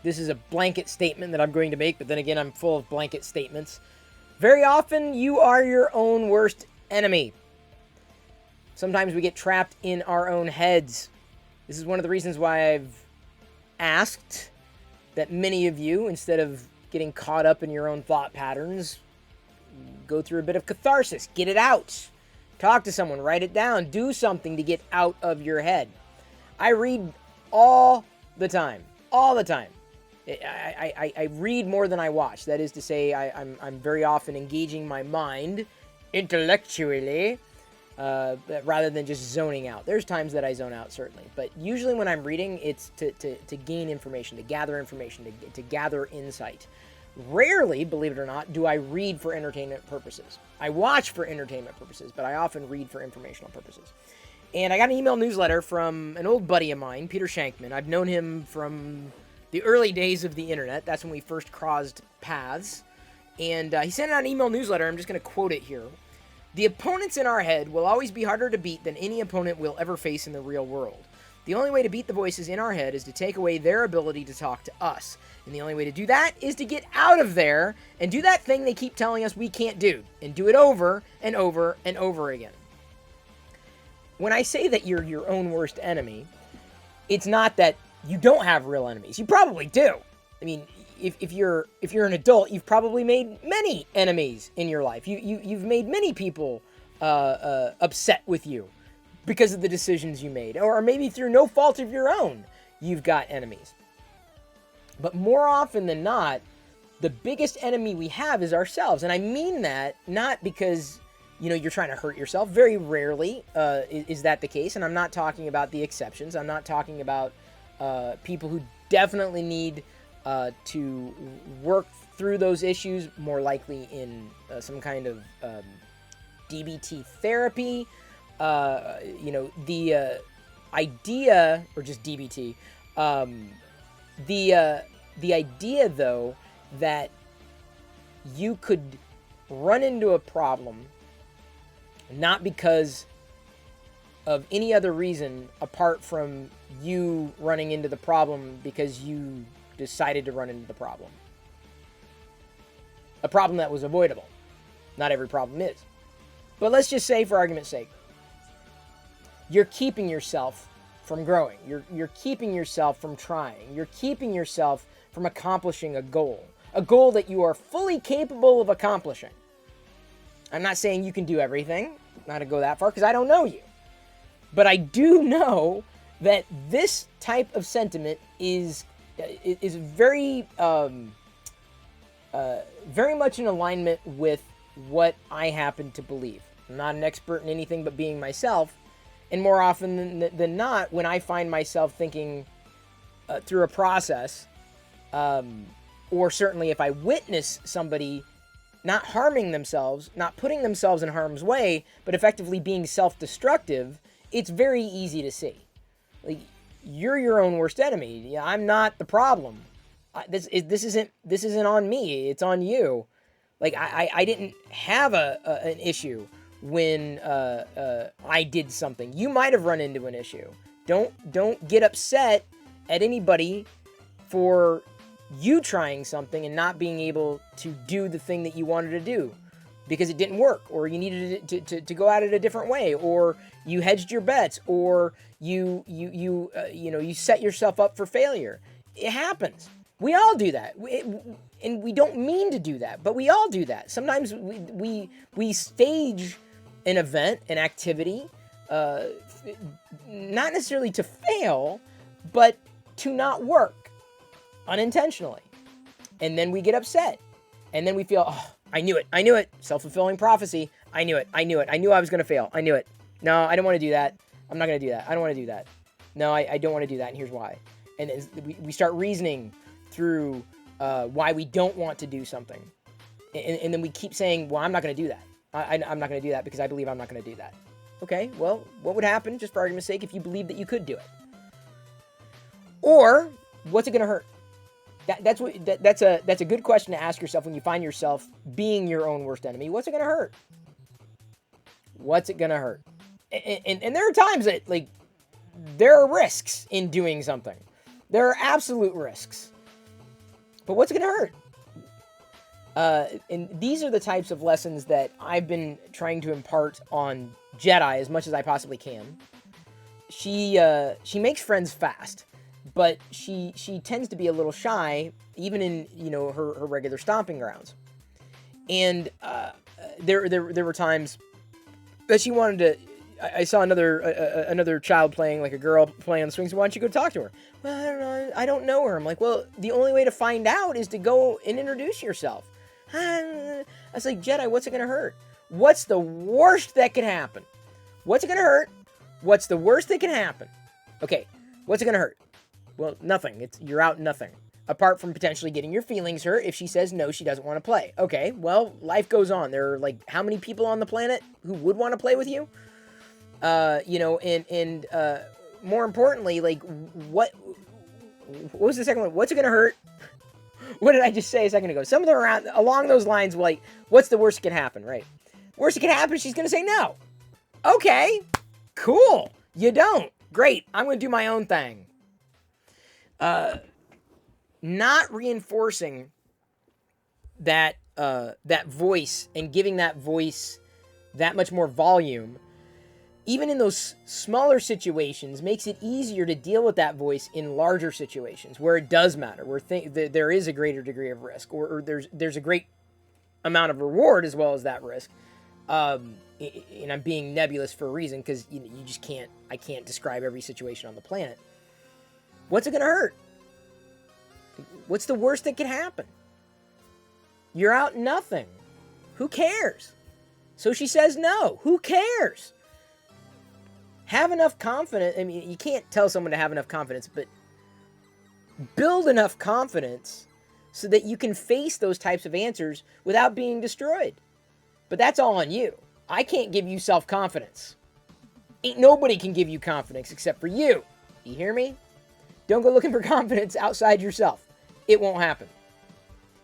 this is a blanket statement that I'm going to make, but then again, I'm full of blanket statements. Very often, you are your own worst enemy. Sometimes we get trapped in our own heads. This is one of the reasons why I've asked that many of you, instead of getting caught up in your own thought patterns, go through a bit of catharsis. Get it out. Talk to someone. Write it down. Do something to get out of your head. I read all the time. All the time. I read more than I watch. That is to say, I'm very often engaging my mind intellectually rather than just zoning out. There's times that I zone out, certainly. But usually when I'm reading, it's to gain information, to gather information, to gather insight. Rarely, believe it or not, do I read for entertainment purposes. I watch for entertainment purposes, but I often read for informational purposes. And I got an email newsletter from an old buddy of mine, Peter Shankman. I've known him from the early days of the internet. That's when we first crossed paths. And he sent out an email newsletter. I'm just going to quote it here. "The opponents in our head will always be harder to beat than any opponent we'll ever face in the real world. The only way to beat the voices in our head is to take away their ability to talk to us. And the only way to do that is to get out of there and do that thing they keep telling us we can't do. And do it over and over and over again." When I say that you're your own worst enemy, it's not that you don't have real enemies. You probably do. I mean, if you're an adult, you've probably made many enemies in your life. You've made many people upset with you because of the decisions you made, or maybe through no fault of your own, you've got enemies. But more often than not, the biggest enemy we have is ourselves. And I mean that not because, you're trying to hurt yourself. Very rarely is that the case. And I'm not talking about the exceptions. I'm not talking about people who definitely need to work through those issues, more likely in some kind of DBT therapy. The idea, or just DBT, the idea, though, that you could run into a problem not because of any other reason apart from you running into the problem because you decided to run into the problem. A problem that was avoidable. Not every problem is. But let's just say, for argument's sake, you're keeping yourself from growing. You're keeping yourself from trying. You're keeping yourself from accomplishing a goal that you are fully capable of accomplishing. I'm not saying you can do everything, not to go that far, because I don't know you. But I do know that this type of sentiment is very, very much in alignment with what I happen to believe. I'm not an expert in anything but being myself. And more often than not, when I find myself thinking through a process, or certainly if I witness somebody not harming themselves, not putting themselves in harm's way, but effectively being self-destructive, it's very easy to see. Like, you're your own worst enemy. I'm not the problem. This isn't on me. It's on you. Like, I didn't have an issue when I did something. You might have run into an issue. Don't get upset at anybody for you trying something and not being able to do the thing that you wanted to do because it didn't work, or you needed it to go at it a different way, or you hedged your bets, or you set yourself up for failure. It happens. We all do that. And we don't mean to do that, but we all do that. Sometimes we stage an event, an activity, not necessarily to fail, but to not work unintentionally. And then we get upset. And then we feel, oh, I knew it. Self-fulfilling prophecy. I knew it. I knew I was going to fail. I knew it. No, I don't want to do that. I'm not going to do that. I don't want to do that. No, I don't want to do that, and here's why. And we start reasoning through why we don't want to do something. And then we keep saying, well, I'm not going to do that. I'm not going to do that because I believe I'm not going to do that. Okay, well, what would happen, just for argument's sake, if you believed that you could do it? Or, what's it going to hurt? That's a good question to ask yourself when you find yourself being your own worst enemy. What's it going to hurt? What's it going to hurt? And there are times that, there are risks in doing something. There are absolute risks. But what's it going to hurt? And these are the types of lessons that I've been trying to impart on Jedi as much as I possibly can. She makes friends fast, but she tends to be a little shy, even in, you know, her regular stomping grounds. And there were times that she wanted to. I saw another child playing, like a girl playing on the swings. Why don't you go talk to her? Well, I don't know. I don't know her. I'm like, well, the only way to find out is to go and introduce yourself. I was like, Jedi, what's it gonna hurt? What's the worst that can happen? What's it gonna hurt? What's the worst that can happen? Okay, what's it gonna hurt? Well, nothing. You're out nothing. Apart from potentially getting your feelings hurt if she says no, she doesn't want to play. Okay, well, life goes on. There are, like, how many people on the planet who would want to play with you? You know, and more importantly, like, what was the second one? What's it gonna hurt? What did I just say a second ago? Something around along those lines, like, what's the worst that can happen, right? Worst that can happen, she's gonna say no. Okay, cool. You don't. Great. I'm gonna do my own thing. Not reinforcing that that voice and giving that voice that much more volume, even in those smaller situations, makes it easier to deal with that voice in larger situations where it does matter, where there is a greater degree of risk, or there's a great amount of reward as well as that risk. And I'm being nebulous for a reason, because you just can't. I can't describe every situation on the planet. What's it gonna hurt? What's the worst that can happen? You're out nothing. Who cares? So she says no. Who cares? Have enough confidence. I mean, you can't tell someone to have enough confidence, but build enough confidence so that you can face those types of answers without being destroyed. But that's all on you. I can't give you self-confidence. Ain't nobody can give you confidence except for you. You hear me? Don't go looking for confidence outside yourself. It won't happen.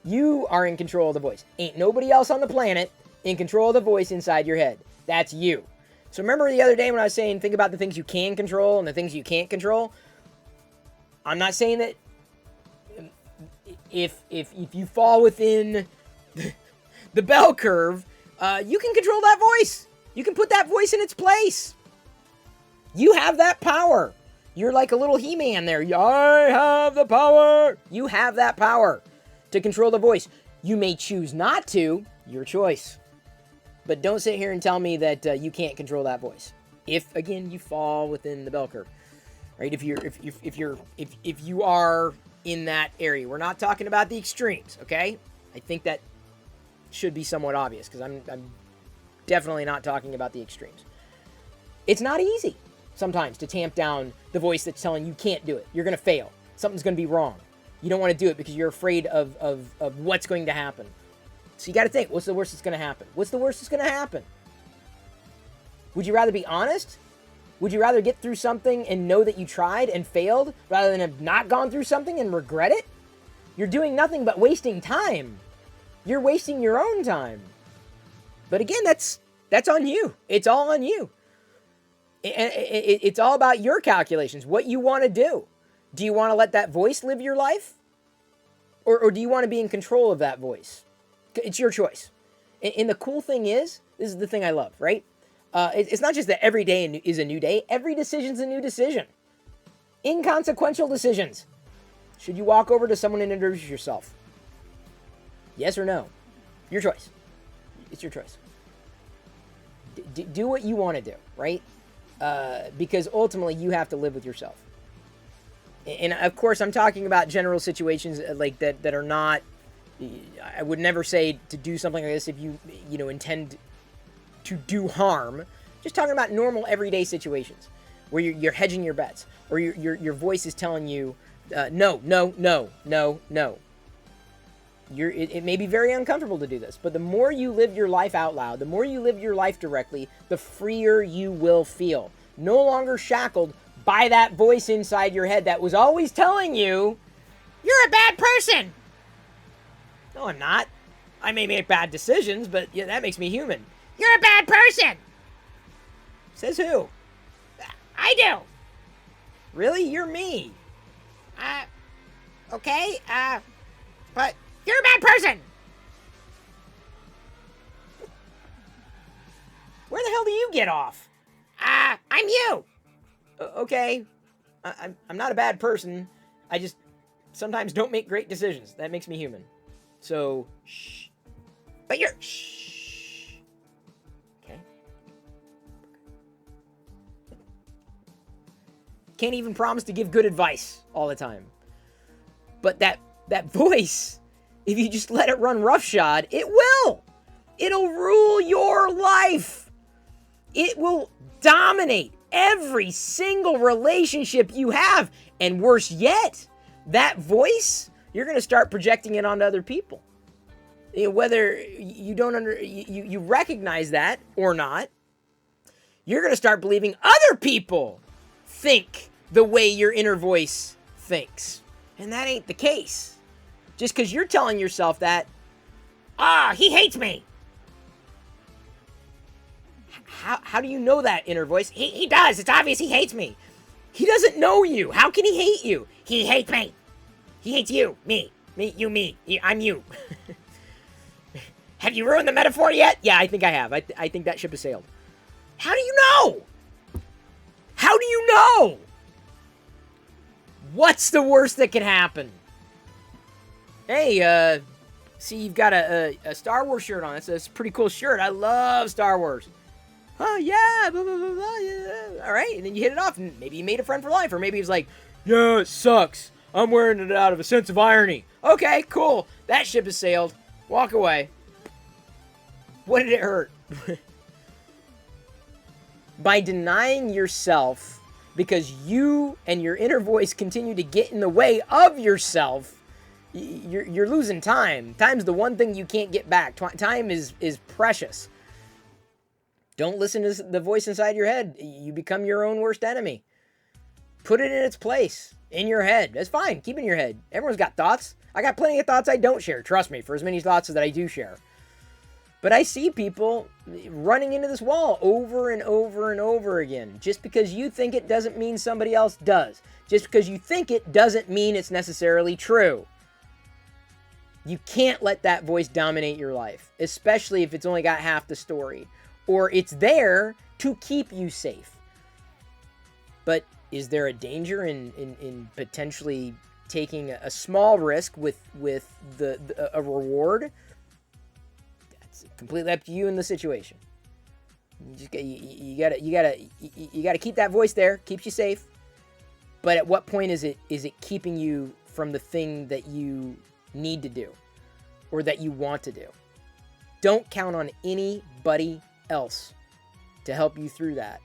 You are in control of the voice. Ain't nobody else on the planet in control of the voice inside your head. That's you. So remember the other day when I was saying, think about the things you can control and the things you can't control? I'm not saying that if you fall within the bell curve, you can control that voice. You can put that voice in its place. You have that power. You're like a little He-Man there. I have the power. You have that power to control the voice. You may choose not to. Your choice. But don't sit here and tell me that you can't control that voice. If again you fall within the bell curve, right? If you are in that area, we're not talking about the extremes, okay? I think that should be somewhat obvious, because I'm definitely not talking about the extremes. It's not easy sometimes to tamp down the voice that's telling you can't do it. You're going to fail. Something's going to be wrong. You don't want to do it because you're afraid of what's going to happen. So you got to think, what's the worst that's going to happen? What's the worst that's going to happen? Would you rather be honest? Would you rather get through something and know that you tried and failed rather than have not gone through something and regret it? You're doing nothing but wasting time. You're wasting your own time. But again, that's on you. It's all on you. It's all about your calculations, what you want to do. Do you want to let that voice live your life? Or do you want to be in control of that voice? It's your choice. And the cool thing is, this is the thing I love, right? It's not just that every day is a new day. Every decision's a new decision. Inconsequential decisions. Should you walk over to someone and introduce yourself? Yes or no? Your choice. It's your choice. Do what you want to do, right? Because ultimately you have to live with yourself. And of course, I'm talking about general situations like that are not. I would never say to do something like this if you intend to do harm. Just talking about normal everyday situations where you're hedging your bets, or your voice is telling you no. It may be very uncomfortable to do this, but the more you live your life out loud, the more you live your life directly, the freer you will feel. No longer shackled by that voice inside your head that was always telling you, you're a bad person. No, I'm not. I may make bad decisions, but yeah, that makes me human. You're a bad person. Says who? I do. Really? You're me. Okay. But you're a bad person. Where the hell do you get off? I'm you. Okay. I'm not a bad person. I just sometimes don't make great decisions. That makes me human. So, shh. But you're... Shh. Okay. Can't even promise to give good advice all the time. But that voice, if you just let it run roughshod, it will. It'll rule your life. It will dominate every single relationship you have. And worse yet, that voice, you're going to start projecting it onto other people. Whether you you recognize that or not, you're going to start believing other people think the way your inner voice thinks. And that ain't the case. Just because you're telling yourself that, he hates me. How do you know that inner voice? He does. It's obvious he hates me. He doesn't know you. How can he hate you? He hates me. He hates you. Me. Me. I'm you. Have you ruined the metaphor yet? Yeah, I think I have. I think that ship has sailed. How do you know? How do you know? What's the worst that can happen? Hey, see, you've got a Star Wars shirt on. That's a pretty cool shirt. I love Star Wars. Oh, yeah, blah, blah, blah, blah, yeah. All right, and then you hit it off, and maybe you made a friend for life, or maybe he's like, yeah, it sucks. I'm wearing it out of a sense of irony. Okay, cool. That ship has sailed. Walk away. What did it hurt? By denying yourself, because you and your inner voice continue to get in the way of yourself, you're losing time. Time's the one thing you can't get back. Time is precious. Don't listen to the voice inside your head. You become your own worst enemy. Put it in its place. In your head. That's fine. Keep it in your head. Everyone's got thoughts. I got plenty of thoughts I don't share. Trust me, for as many thoughts that I do share. But I see people running into this wall over and over and over again. Just because you think it doesn't mean somebody else does. Just because you think it doesn't mean it's necessarily true. You can't let that voice dominate your life. Especially if it's only got half the story. Or it's there to keep you safe. But is there a danger in potentially taking a small risk with a reward? That's completely up to you in the situation. You gotta keep that voice there. Keeps you safe. But at what point is it keeping you from the thing that you need to do or that you want to do? Don't count on anybody else to help you through that.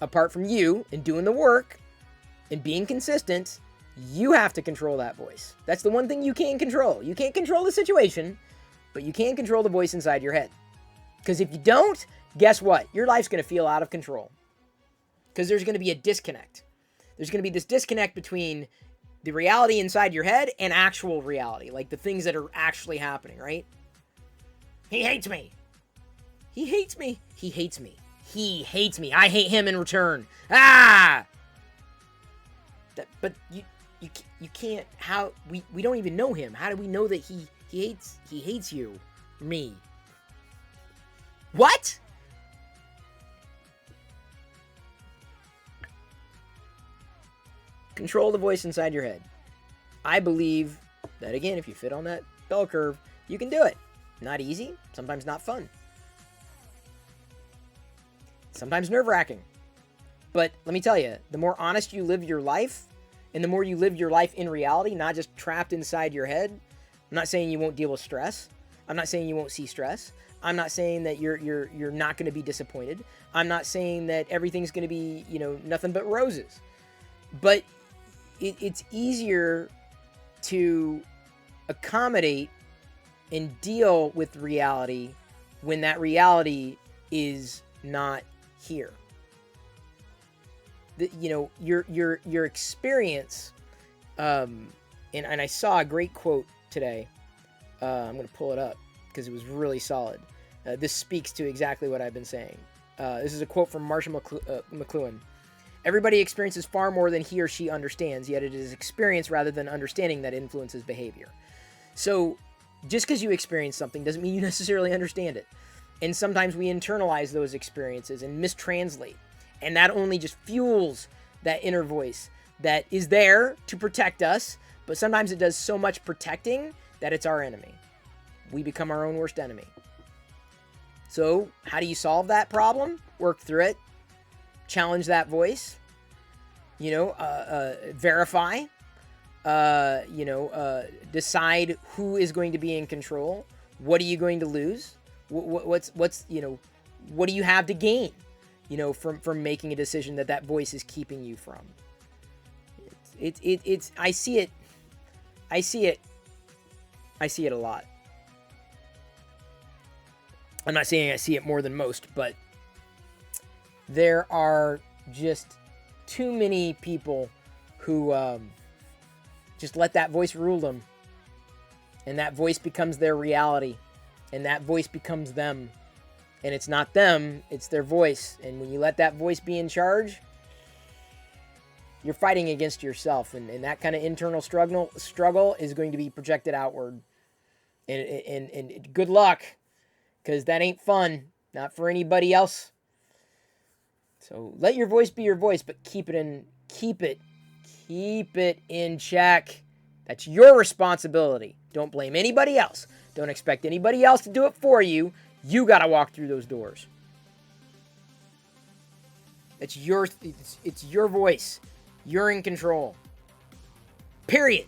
Apart from you and doing the work and being consistent, you have to control that voice. That's the one thing you can control. You can't control the situation, but you can control the voice inside your head. Because if you don't, guess what? Your life's going to feel out of control. Because there's going to be a disconnect. There's going to be this disconnect between the reality inside your head and actual reality. Like the things that are actually happening, right? He hates me. He hates me. He hates me. He hates me. I hate him in return. Ah! But you can't. How we don't even know him. How do we know that he hates you? Me. What? Control the voice inside your head. I believe that, again, if you fit on that bell curve, you can do it. Not easy. Sometimes not fun. Sometimes nerve-wracking. But let me tell you, the more honest you live your life, and the more you live your life in reality, not just trapped inside your head. I'm not saying you won't deal with stress. I'm not saying you won't see stress. I'm not saying that you're not going to be disappointed. I'm not saying that everything's going to be, nothing but roses. But it's easier to accommodate and deal with reality when that reality is not here. Your experience, and I saw a great quote today. I'm going to pull it up because it was really solid. This speaks to exactly what I've been saying. This is a quote from Marshall McLuhan. Everybody experiences far more than he or she understands, yet it is experience rather than understanding that influences behavior. So just because you experience something doesn't mean you necessarily understand it. And sometimes we internalize those experiences and mistranslate. And that only just fuels that inner voice that is there to protect us, but sometimes it does so much protecting that it's our enemy. We become our own worst enemy. So how do you solve that problem? Work through it. Challenge that voice. Verify. Decide who is going to be in control. What are you going to lose? What do you have to gain? From making a decision that voice is keeping you from. I see it a lot. I'm not saying I see it more than most, but there are just too many people who just let that voice rule them. And that voice becomes their reality. And that voice becomes them. And it's not them, it's their voice. And when you let that voice be in charge, you're fighting against yourself. And that kind of internal struggle is going to be projected outward. And good luck, because that ain't fun. Not for anybody else. So let your voice be your voice, but keep it in check. That's your responsibility. Don't blame anybody else. Don't expect anybody else to do it for you. You got to walk through those doors. It's your voice. You're in control. Period.